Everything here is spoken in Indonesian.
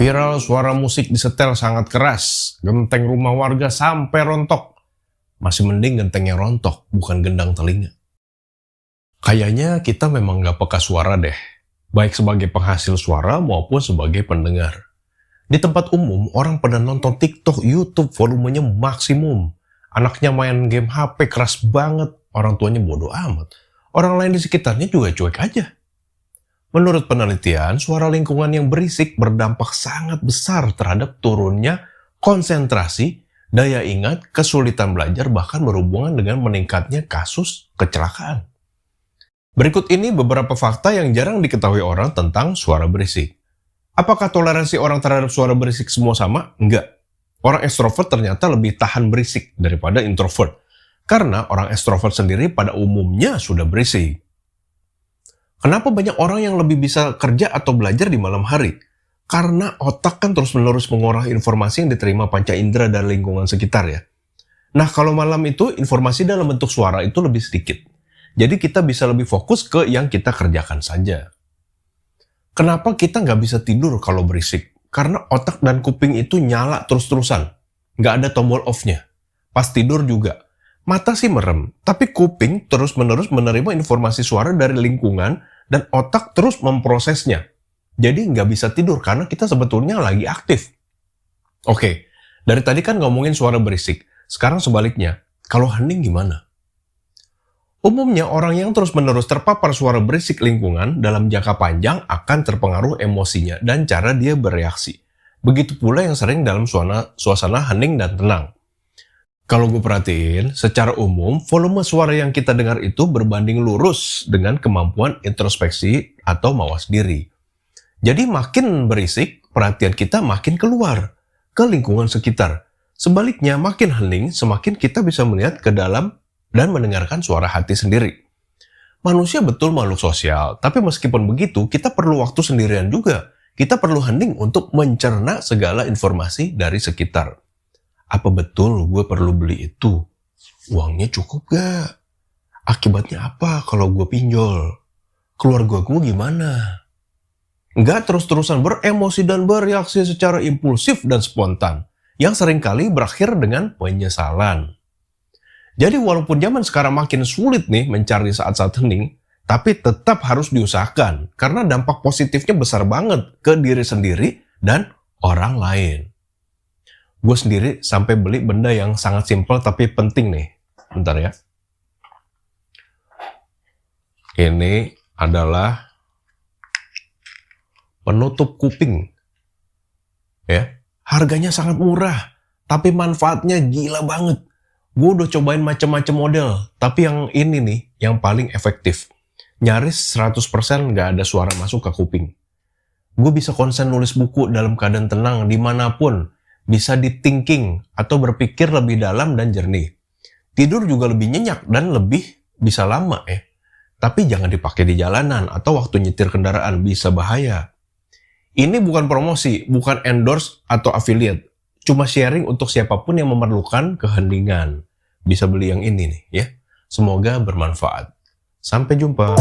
Viral suara musik disetel sangat keras, genteng rumah warga sampai rontok. Masih mending genteng yang rontok, bukan gendang telinga. Kayaknya kita memang nggak peka suara deh, baik sebagai penghasil suara maupun sebagai pendengar. Di tempat umum, orang pada nonton TikTok, YouTube volumenya maksimum. Anaknya main game HP keras banget, orang tuanya bodoh amat. Orang lain di sekitarnya juga cuek aja. Menurut penelitian, suara lingkungan yang berisik berdampak sangat besar terhadap turunnya konsentrasi, daya ingat, kesulitan belajar, bahkan berhubungan dengan meningkatnya kasus kecelakaan. Berikut ini beberapa fakta yang jarang diketahui orang tentang suara berisik. Apakah toleransi orang terhadap suara berisik semua sama? Enggak. Orang ekstrovert ternyata lebih tahan berisik daripada introvert. Karena orang ekstrovert sendiri pada umumnya sudah berisik. Kenapa banyak orang yang lebih bisa kerja atau belajar di malam hari? Karena otak kan terus-menerus mengolah informasi yang diterima panca indera dari lingkungan sekitar ya. Nah, kalau malam itu informasi dalam bentuk suara itu lebih sedikit. Jadi kita bisa lebih fokus ke yang kita kerjakan saja. Kenapa kita nggak bisa tidur kalau berisik? Karena otak dan kuping itu nyala terus-terusan. Nggak ada tombol off-nya. Pas tidur juga. Mata sih merem, tapi kuping terus-menerus menerima informasi suara dari lingkungan dan otak terus memprosesnya. Jadi nggak bisa tidur karena kita sebetulnya lagi aktif. Oke, dari tadi kan ngomongin suara berisik. Sekarang sebaliknya, kalau hening gimana? Umumnya orang yang terus-menerus terpapar suara berisik lingkungan dalam jangka panjang akan terpengaruh emosinya dan cara dia bereaksi. Begitu pula yang sering dalam suasana hening dan tenang. Kalau gue perhatiin, secara umum, volume suara yang kita dengar itu berbanding lurus dengan kemampuan introspeksi atau mawas diri. Jadi makin berisik, perhatian kita makin keluar ke lingkungan sekitar. Sebaliknya, makin hening, semakin kita bisa melihat ke dalam dan mendengarkan suara hati sendiri. Manusia betul makhluk sosial, tapi meskipun begitu, kita perlu waktu sendirian juga. Kita perlu hening untuk mencerna segala informasi dari sekitar. Apa betul gue perlu beli itu? Uangnya cukup gak? Akibatnya apa kalau gue pinjol? Keluarga gue gimana? Nggak terus-terusan beremosi dan bereaksi secara impulsif dan spontan, yang seringkali berakhir dengan penyesalan. Jadi walaupun zaman sekarang makin sulit nih mencari saat-saat hening, tapi tetap harus diusahakan, karena dampak positifnya besar banget ke diri sendiri dan orang lain. Gue sendiri sampai beli benda yang sangat simpel tapi penting nih. Bentar ya. Ini adalah penutup kuping. Ya, harganya sangat murah, tapi manfaatnya gila banget. Gue udah cobain macam-macam model, tapi yang ini nih yang paling efektif. Nyaris 100% nggak ada suara masuk ke kuping. Gue bisa konsen nulis buku dalam keadaan tenang dimanapun. Bisa di-thinking atau berpikir lebih dalam dan jernih. Tidur juga lebih nyenyak dan lebih bisa lama ya. Tapi jangan dipakai di jalanan atau waktu nyetir kendaraan, bisa bahaya. Ini bukan promosi, bukan endorse atau affiliate. Cuma sharing untuk siapapun yang memerlukan keheningan. Bisa beli yang ini nih ya. Semoga bermanfaat. Sampai jumpa.